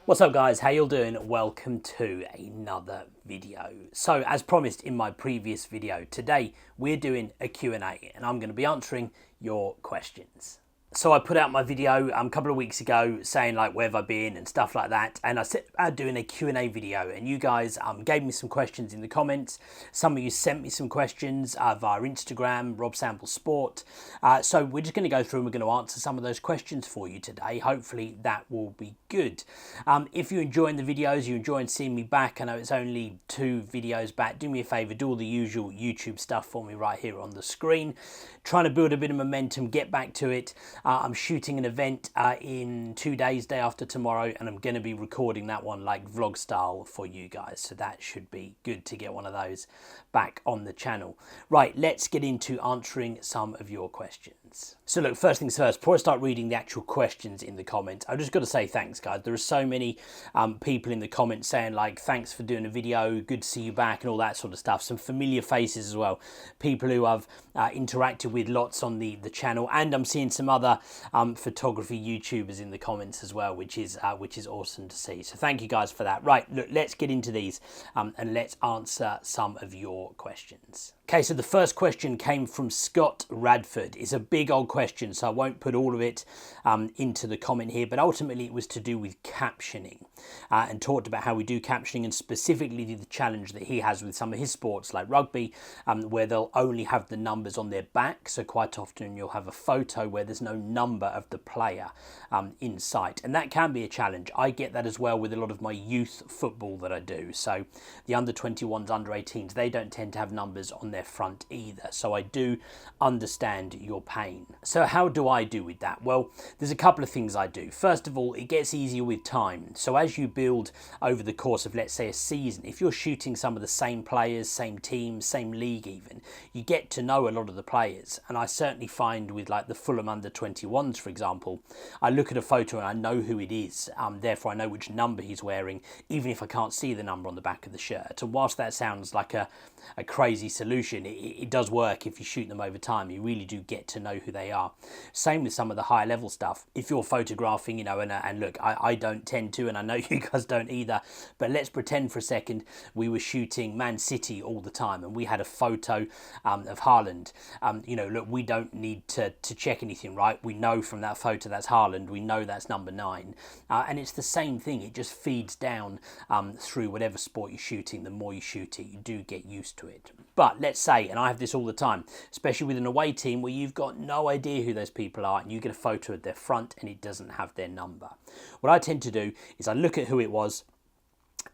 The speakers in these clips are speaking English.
What's up guys, how you all doing? Welcome to another video. So as promised in my previous video, today we're doing a Q&A and I'm going to be answering your questions. So I put out my video a couple of weeks ago saying like where have I been and stuff like that, and I said about doing a Q&A video, and you guys gave me some questions in the comments. Some of you sent me some questions via Instagram, Rob Sample Sport. So we're just going to go through and we're going to answer some of those questions for you today. Hopefully that will be good. If you're enjoying the videos, you're enjoying seeing me back, I know it's only 2 videos back, do me a favour, do all the usual YouTube stuff for me right here on the screen. Trying to build a bit of momentum, get back to it. I'm shooting an event in 2 days, day after tomorrow, and I'm going to be recording that one like vlog style for you guys. So that should be good to get one of those back on the channel. Right, let's get into answering some of your questions. So look, first things first, before I start reading the actual questions in the comments, I've just got to say thanks guys. There are so many people in the comments saying like, thanks for doing a video, good to see you back and all that sort of stuff. Some familiar faces as well, people who I've interacted with lots on the channel, and I'm seeing some other photography YouTubers in the comments as well, which is awesome to see. So thank you guys for that. Right, look, let's get into these and let's answer some of your questions. Okay, so the first question came from Scott Radford. It's a big old question, so I won't put all of it into the comment here, but ultimately it was to do with captioning and talked about how we do captioning, and specifically the challenge that he has with some of his sports like rugby, where they'll only have the numbers on their back. So quite often you'll have a photo where there's no number of the player in sight, and that can be a challenge. I get that as well with a lot of my youth football that I do. So the under 21s, under 18s, they don't tend to have numbers on their front either. So I do understand your pain. So how do I do with that? Well, there's a couple of things I do. First of all, it gets easier with time. So as you build over the course of, let's say, a season, if you're shooting some of the same players, same teams, same league even, you get to know a lot of the players. And I certainly find with like the Fulham under 21s, for example, I look at a photo and I know who it is. Therefore, I know which number he's wearing, even if I can't see the number on the back of the shirt. And whilst that sounds like a crazy solution, it does work if you shoot them over time. You really do get to know who they are. Same with some of the higher level stuff. If you're photographing, you know, and look, I don't tend to, and I know you guys don't either, but let's pretend for a second we were shooting Man City all the time and we had a photo of Haaland. You know, look, we don't need to check anything, right? We know from that photo that's Haaland, we know that's number 9. And it's the same thing, it just feeds down through whatever sport you're shooting. The more you shoot it, you do get used to it. But let's say, and I have this all the time, especially with an away team where you've got no idea who those people are and you get a photo of their front and it doesn't have their number. What I tend to do is I look at who it was,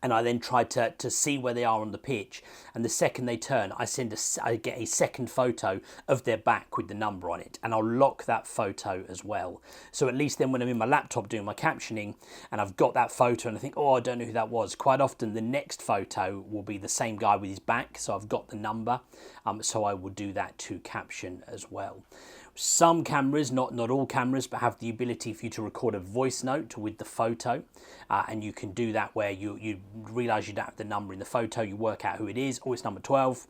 and I then try to see where they are on the pitch, and the second they turn, I get a second photo of their back with the number on it, and I'll lock that photo as well. So at least then when I'm in my laptop doing my captioning and I've got that photo and I think, oh, I don't know who that was, quite often the next photo will be the same guy with his back, so I've got the number, so I will do that to caption as well. Some cameras, not all cameras, but have the ability for you to record a voice note with the photo, and you can do that where you realise you don't have the number in the photo, you work out who it is, oh, it's number 12.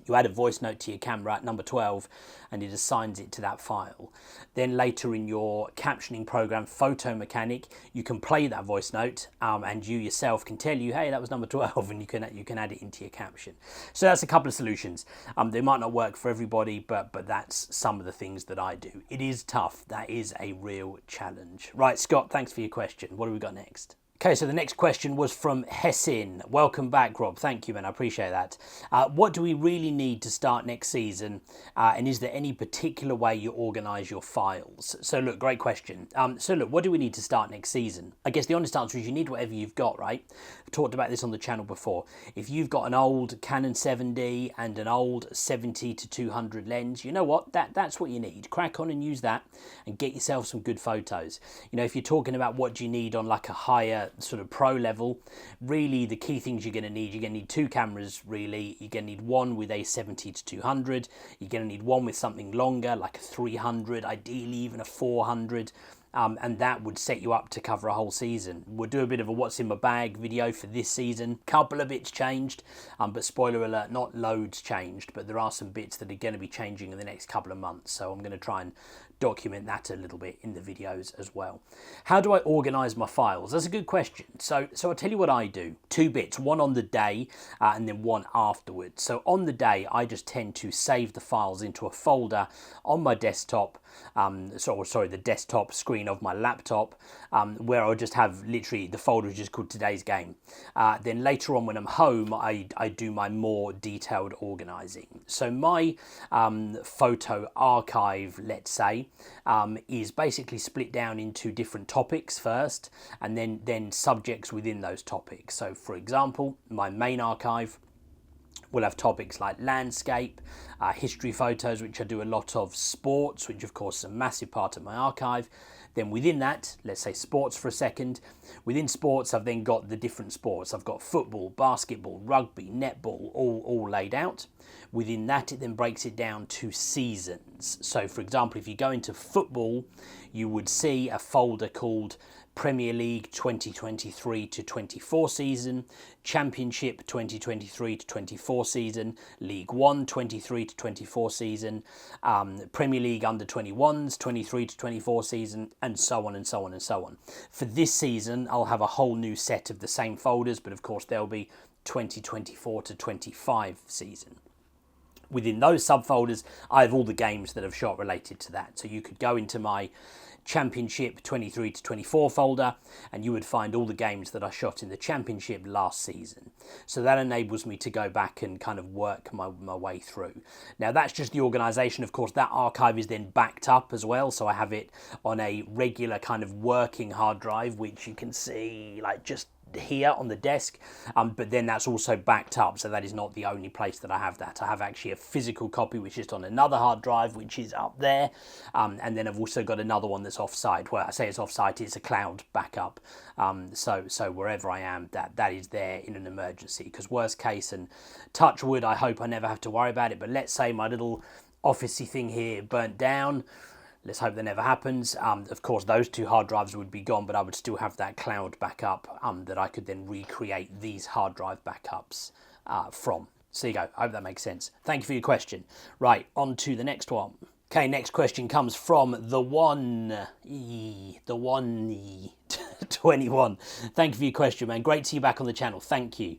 You add a voice note to your camera at number 12 and it assigns it to that file. Then later in your captioning program, Photo Mechanic, you can play that voice note and you yourself can tell you, hey, that was number 12, and you can add it into your caption. So that's a couple of solutions. They might not work for everybody, but that's some of the things that I do. It is tough. That is a real challenge. Right, Scott, thanks for your question. What have we got next? Okay, so the next question was from Hessin. Welcome back, Rob. Thank you, man. I appreciate that. What do we really need to start next season? And is there any particular way you organise your files? So look, great question. So look, what do we need to start next season? I guess the honest answer is you need whatever you've got, right? I've talked about this on the channel before. If you've got an old Canon 7D and an old 70-200 lens, you know what? That's what you need. Crack on and use that and get yourself some good photos. You know, if you're talking about what do you need on like a higher sort of pro level, really the key things you're going to need 2 cameras really. You're going to need one with a 70-200, you're going to need one with something longer like a 300, ideally even a 400, and that would set you up to cover a whole season. We'll do a bit of a what's in my bag video for this season. Couple of bits changed, but spoiler alert, not loads changed, but there are some bits that are going to be changing in the next couple of months, so I'm going to try and document that a little bit in the videos as well. How do I organize my files? That's a good question. So I'll tell you what I do. 2 bits, one on the day and then one afterwards. So on the day, I just tend to save the files into a folder on my desktop, the desktop screen of my laptop, where I'll just have literally the folder is just called today's game. Then later on when I'm home, I do my more detailed organizing. So my photo archive, let's say, is basically split down into different topics first, and then subjects within those topics. So for example, my main archive will have topics like landscape, history photos, which I do a lot of, sports, which of course is a massive part of my archive. Then within that, let's say sports for a second. Within sports, I've then got the different sports. I've got football, basketball, rugby, netball, all laid out. Within that, it then breaks it down to seasons. So for example, if you go into football, you would see a folder called Premier League 2023 to 24 season, Championship 2023 to 24 season, League One 23 to 24 season, Premier League under 21s 23 to 24 season, and so on and so on and so on. For this season, I'll have a whole new set of the same folders, but of course there'll be 2024 to 25 season. Within those subfolders, I have all the games that have shot related to that. So you could go into my Championship 23 to 24 folder and you would find all the games that I shot in the Championship last season. So that enables me to go back and kind of work my way through. Now that's just the organization. Of course, that archive is then backed up as well. So I have it on a regular kind of working hard drive, which you can see like just here on the desk, but then that's also backed up, so that is not the only place that I have that. I have actually a physical copy which is on another hard drive which is up there, and then I've also got another one that's off-site. Well, I say it's off-site, it's a cloud backup, so wherever I am, that is there in an emergency, because worst case, and touch wood, I hope I never have to worry about it, but let's say my little officey thing here burnt down. Let's hope that never happens. Of course, those 2 hard drives would be gone, but I would still have that cloud backup that I could then recreate these hard drive backups from. So there you go. I hope that makes sense. Thank you for your question. Right, on to the next one. Okay, next question comes from the one 21. Thank you for your question, man. Great to see you back on the channel. Thank you.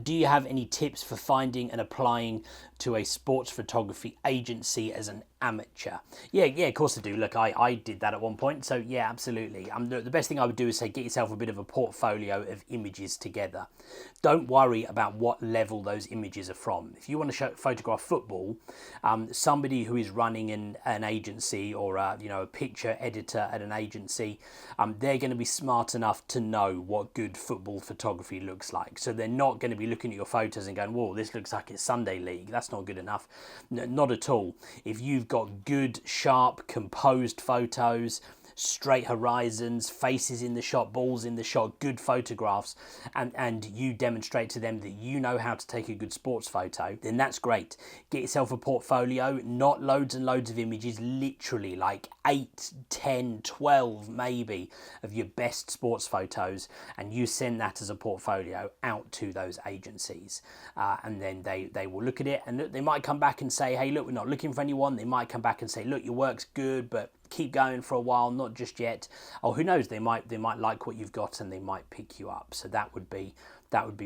Do you have any tips for finding and applying to a sports photography agency as an amateur? Yeah, of course I do. Look, I did that at one point, so yeah, absolutely. The best thing I would do is say get yourself a bit of a portfolio of images together. Don't worry about what level those images are from. If you want to photograph football, somebody who is running an agency or a picture editor at an agency, they're going to be smart enough to know what good football photography looks like. So they're not going to be looking at your photos and going, whoa, this looks like it's Sunday League. That's not good enough. No, not at all. If you've got good, sharp, composed photos, straight horizons, faces in the shot, balls in the shot, good photographs, and you demonstrate to them that you know how to take a good sports photo, then that's great. Get yourself a portfolio, not loads and loads of images, literally like 8, 10, 12 maybe of your best sports photos, and you send that as a portfolio out to those agencies, and then they will look at it, and they might come back and say, hey, look, we're not looking for anyone. They might come back and say, look, your work's good, but keep going for a while, not just yet. Oh, who knows? They might like what you've got and they might pick you up. So that would be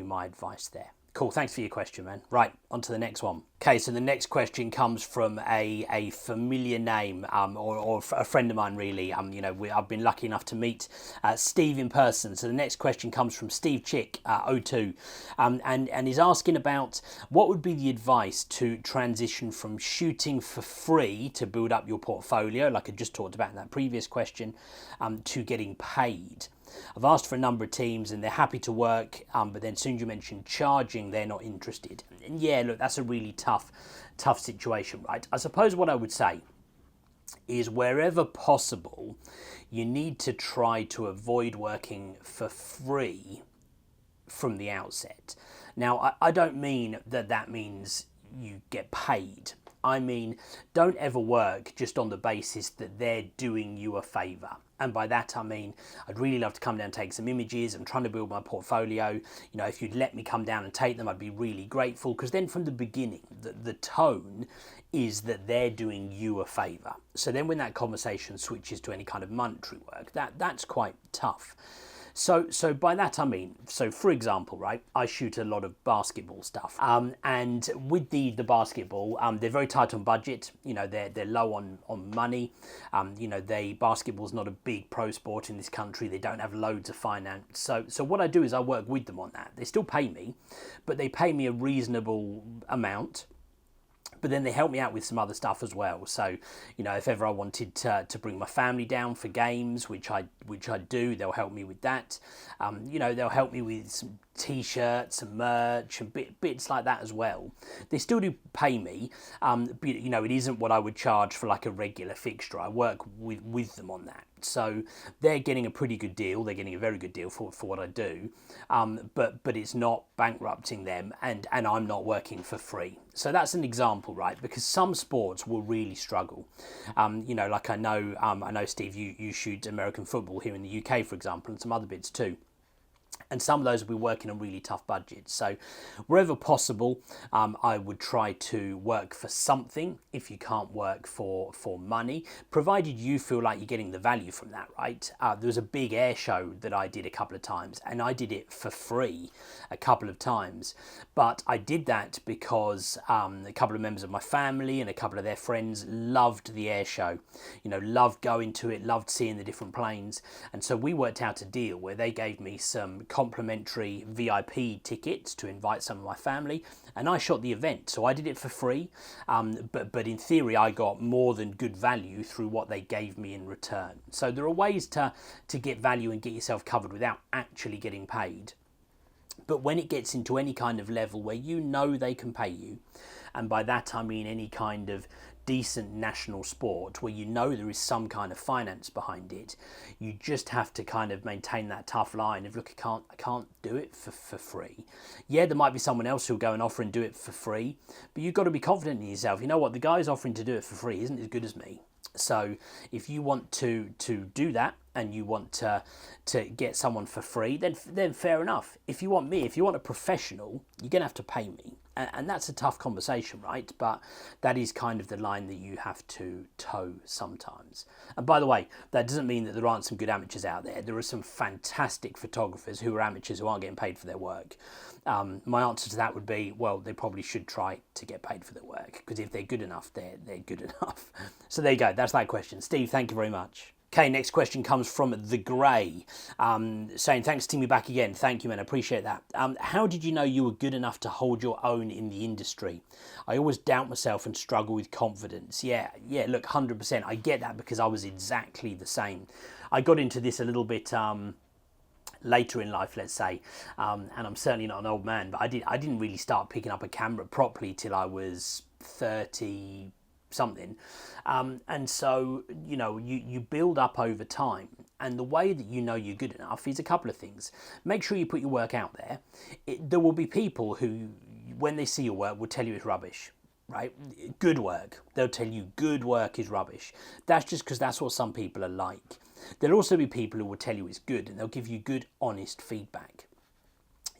my advice there. Cool, thanks for your question, man. Right, on to the next one. Okay, so the next question comes from a familiar name, or a friend of mine, really. I've been lucky enough to meet Steve in person. So the next question comes from Steve Chick, 02, and he's asking about what would be the advice to transition from shooting for free to build up your portfolio, like I just talked about in that previous question, to getting paid. I've asked for a number of teams and they're happy to work, but then as soon as you mention charging, they're not interested. And yeah, look, that's a really tough situation, right? I suppose what I would say is wherever possible, you need to try to avoid working for free from the outset. Now, I don't mean that means you get paid. I mean, don't ever work just on the basis that they're doing you a favour. And by that I mean, I'd really love to come down and take some images. I'm trying to build my portfolio. If you'd let me come down and take them, I'd be really grateful. Because then from the beginning, the tone is that they're doing you a favour. So then when that conversation switches to any kind of monetary work, that's quite tough. So by that I mean, so for example, right, I shoot a lot of basketball stuff, and with the basketball, they're very tight on budget. You know, they're low on money. You know, basketball's not a big pro sport in this country. They don't have loads of finance. So what I do is I work with them on that. They still pay me, but they pay me a reasonable amount. But then they help me out with some other stuff as well. So, you know, if ever I wanted to bring my family down for games, which I do, they'll help me with that. You know, they'll help me with some t-shirts and merch and bits like that as well. They still do pay me, but you know, it isn't what I would charge for like a regular fixture. I work with them on that. So they're getting a pretty good deal. They're getting a very good deal for what I do, but it's not bankrupting them, and I'm not working for free. So that's an example, right? Because some sports will really struggle. You know, like I know Steve, you shoot American football here in the UK, for example, and some other bits too. And some of those will be working on really tough budgets. So wherever possible, I would try to work for something if you can't work for money, provided you feel like you're getting the value from that, right? There was a big air show that I did a couple of times, and I did it for free a couple of times. But I did that because a couple of members of my family and a couple of their friends loved the air show. You know, loved going to it, loved seeing the different planes. And so we worked out a deal where they gave me some complimentary VIP tickets to invite some of my family, and I shot the event. So I did it for free, but in theory I got more than good value through what they gave me in return. So there are ways to get value and get yourself covered without actually getting paid. But when it gets into any kind of level where you know they can pay you, and by that I mean any kind of decent national sport where you know there is some kind of finance behind it, you just have to kind of maintain that tough line of, look, I can't do it for free. Yeah, there might be someone else who'll go and offer and do it for free, but you've got to be confident in yourself. You know what, the guy who's offering to do it for free isn't as good as me. So if you want to do that and you want to get someone for free, then fair enough. If you want a professional, you're going to have to pay me. And that's a tough conversation, right? But that is kind of the line that you have to toe sometimes. And by the way, that doesn't mean that there aren't some good amateurs out there. There are some fantastic photographers who are amateurs who aren't getting paid for their work. My answer to that would be, well, they probably should try to get paid for their work, because if they're good enough, they're good enough. So there you go. That's that question. Steve, thank you very much. Okay, next question comes from The Grey, saying, thanks for teaming me back again. Thank you, man. I appreciate that. How did you know you were good enough to hold your own in the industry? I always doubt myself and struggle with confidence. Yeah, look, 100%. I get that, because I was exactly the same. I got into this a little bit later in life, let's say, and I'm certainly not an old man, but I didn't really start picking up a camera properly till I was 30 something, and so you know you build up over time, and the way that you know you're good enough is a couple of things. Make sure you put your work out there. There will be people who, when they see your work, will tell you it's rubbish, right? Good work, they'll tell you good work is rubbish. That's just because that's what some people are like. There'll also be people who will tell you it's good, and they'll give you good, honest feedback.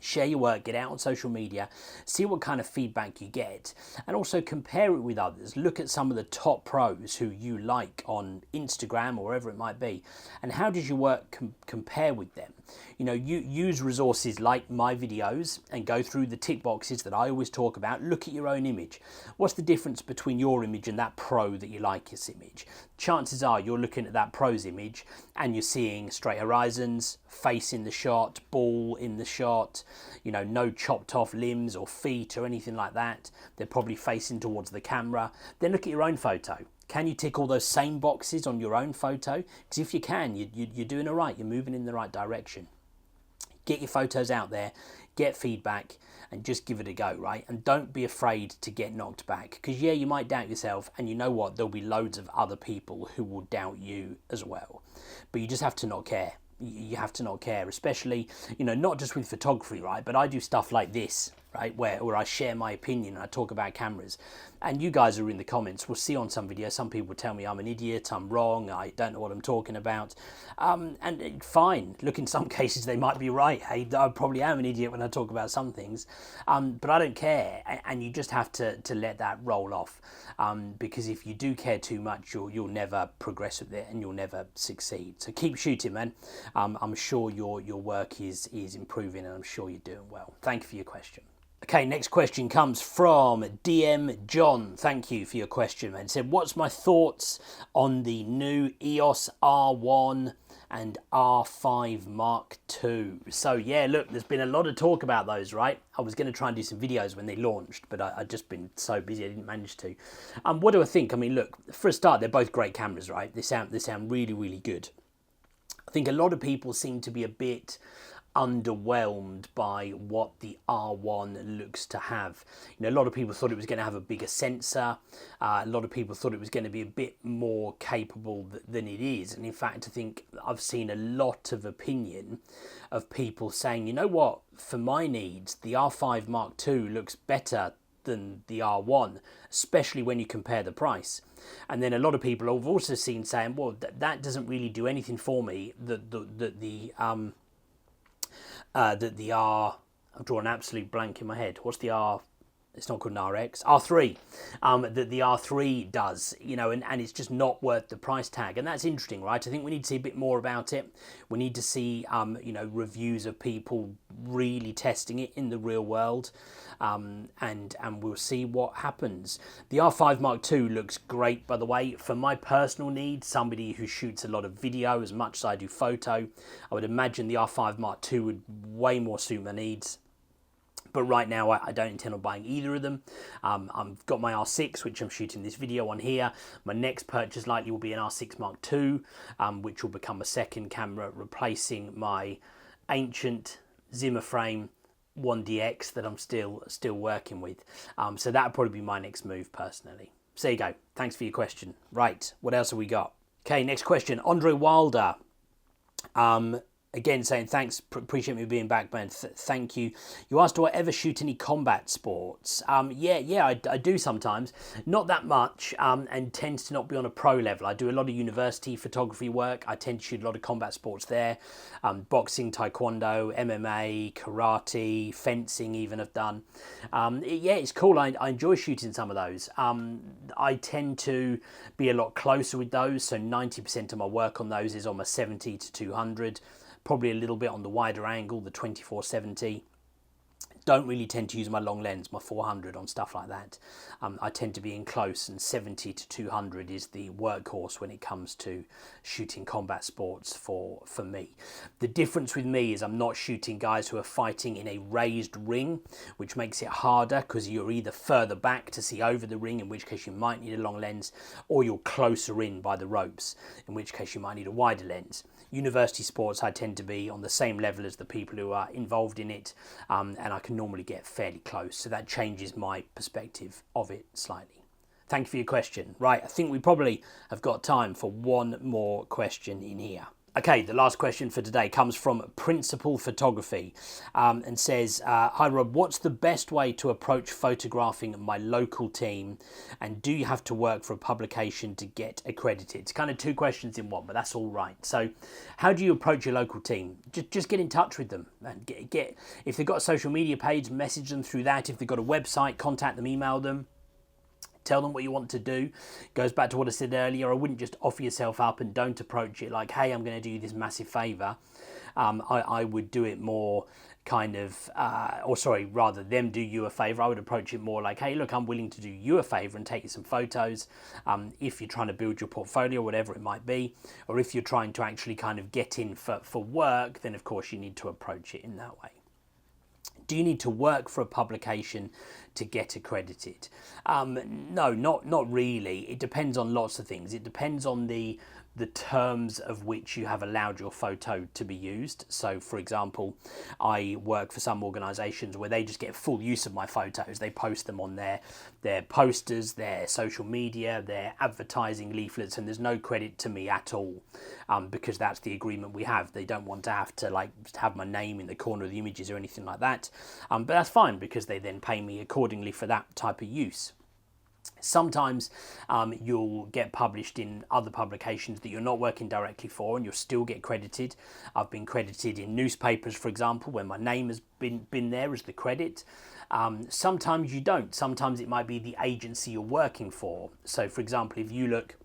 Share your work, get out on social media, see what kind of feedback you get, and also compare it with others. Look at some of the top pros who you like on Instagram or wherever it might be, and how does your work compare with them? You know, you use resources like my videos and go through the tick boxes that I always talk about. Look at your own image. What's the difference between your image and that pro that you like his image? Chances are you're looking at that pro's image and you're seeing straight horizons, face in the shot, ball in the shot, you know, no chopped off limbs or feet or anything like that. They're probably facing towards the camera. Then look at your own photo. Can you tick all those same boxes on your own photo? Because if you can, you're doing all right. You're moving in the right direction. Get your photos out there, get feedback, and just give it a go, right? And don't be afraid to get knocked back, because yeah, you might doubt yourself, and you know what? There'll be loads of other people who will doubt you as well. But you just have to not care. You have to not care, especially, you know, not just with photography, right? But I do stuff like this. right? Where I share my opinion and I talk about cameras. And you guys are in the comments. We'll see on some videos, some people tell me I'm an idiot, I'm wrong, I don't know what I'm talking about. And fine, look, in some cases they might be right. Hey, I probably am an idiot when I talk about some things, but I don't care. And you just have to let that roll off, because if you do care too much, you'll never progress with it and you'll never succeed. So keep shooting, man. I'm sure your work is improving and I'm sure you're doing well. Thank you for your question. Okay, next question comes from DM John. Thank you for your question, man. It said, what's my thoughts on the new EOS R1 and R5 Mark II? So yeah, look, there's been a lot of talk about those, right? I was going to try and do some videos when they launched, but I've just been so busy I didn't manage to. What do I think? I mean, look, for a start, they're both great cameras, right? They sound really, really good. I think a lot of people seem to be a bit underwhelmed by what the R1 looks to have. You know, a lot of people thought it was going to have a bigger sensor. A lot of people thought it was going to be a bit more capable than it is. And in fact, I think I've seen a lot of opinion of people saying, you know what, for my needs, the R5 Mark II looks better than the R1, especially when you compare the price. And then a lot of people I've also seen saying, well, that doesn't really do anything for me, that the R, I'm drawing an absolute blank in my head. What's the R? It's not called an RX. R3. That the R3 does, you know, and it's just not worth the price tag. And that's interesting, right? I think we need to see a bit more about it. We need to see, you know, reviews of people really testing it in the real world. And we'll see what happens. The R5 Mark II looks great, by the way. For my personal needs, somebody who shoots a lot of video as much as I do photo, I would imagine the R5 Mark II would way more suit my needs. But right now, I don't intend on buying either of them. I've got my R6, which I'm shooting this video on here. My next purchase likely will be an R6 Mark II, which will become a second camera, replacing my ancient Zimmer frame 1DX that I'm still working with. So that'll probably be my next move personally. So there you go. Thanks for your question. Right, what else have we got? Okay, next question. Andre Wilder. Again, saying thanks, appreciate me being back, man. Thank you. You asked, do I ever shoot any combat sports? Yeah, I do sometimes. Not that much, and tends to not be on a pro level. I do a lot of university photography work. I tend to shoot a lot of combat sports there. Boxing, taekwondo, MMA, karate, fencing even I've done. Yeah, it's cool. I enjoy shooting some of those. I tend to be a lot closer with those, so 90% of my work on those is on my 70 to 200. Probably a little bit on the wider angle, the 24-70. Don't really tend to use my long lens, my 400 on stuff like that. I tend to be in close, and 70 to 200 is the workhorse when it comes to shooting combat sports for me. The difference with me is I'm not shooting guys who are fighting in a raised ring, which makes it harder because you're either further back to see over the ring, in which case you might need a long lens, or you're closer in by the ropes, in which case you might need a wider lens. University sports, I tend to be on the same level as the people who are involved in it, and I can normally get fairly close, so that changes my perspective of it slightly. Thank you for your question. Right, I think we probably have got time for one more question in here. Okay, the last question for today comes from Principal Photography, and says, hi Rob, what's the best way to approach photographing my local team, and do you have to work for a publication to get accredited? It's kind of two questions in one, but that's all right. So how do you approach your local team? Just get in touch with them, and get if they've got a social media page, message them through that. If they've got a website, contact them, email them. Tell them what you want to do. Goes back to what I said earlier. I wouldn't just offer yourself up and don't approach it like, hey, I'm going to do you this massive favour. I would do it more kind of, rather them do you a favour. I would approach it more like, hey, look, I'm willing to do you a favour and take you some photos. If you're trying to build your portfolio, whatever it might be, or if you're trying to actually kind of get in for work, then of course you need to approach it in that way. Do you need to work for a publication to get accredited? No, not really. It depends on lots of things. It depends on the the terms of which you have allowed your photo to be used. So for example, I work for some organisations where they just get full use of my photos. They post them on their posters, their social media, their advertising leaflets, and there's no credit to me at all, because that's the agreement we have. They don't want to have to like have my name in the corner of the images or anything like that, but that's fine because they then pay me accordingly for that type of use. Sometimes you'll get published in other publications that you're not working directly for, and you'll still get credited. I've been credited in newspapers, for example, when my name has been there as the credit. Sometimes you don't. Sometimes it might be the agency you're working for. So, for example, if you look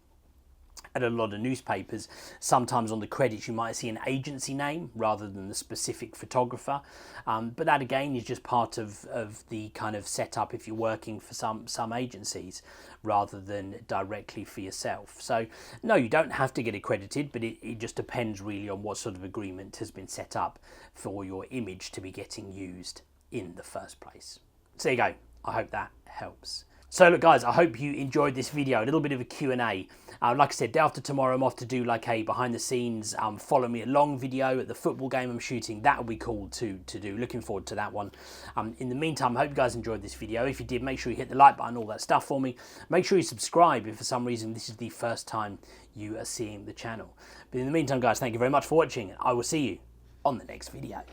at a lot of newspapers, sometimes on the credits you might see an agency name rather than the specific photographer, but that again is just part of the kind of setup if you're working for some agencies rather than directly for yourself. So no, you don't have to get accredited, but it just depends really on what sort of agreement has been set up for your image to be getting used in the first place. So there you go. I hope that helps. So look guys, I hope you enjoyed this video, a little bit of a Q&A. Like I said, day after tomorrow I'm off to do like a behind the scenes, follow me along video at the football game I'm shooting. That will be cool to do, looking forward to that one. In the meantime, I hope you guys enjoyed this video. If you did, make sure you hit the like button, all that stuff for me. Make sure you subscribe if for some reason this is the first time you are seeing the channel. But in the meantime guys, thank you very much for watching. I will see you on the next video.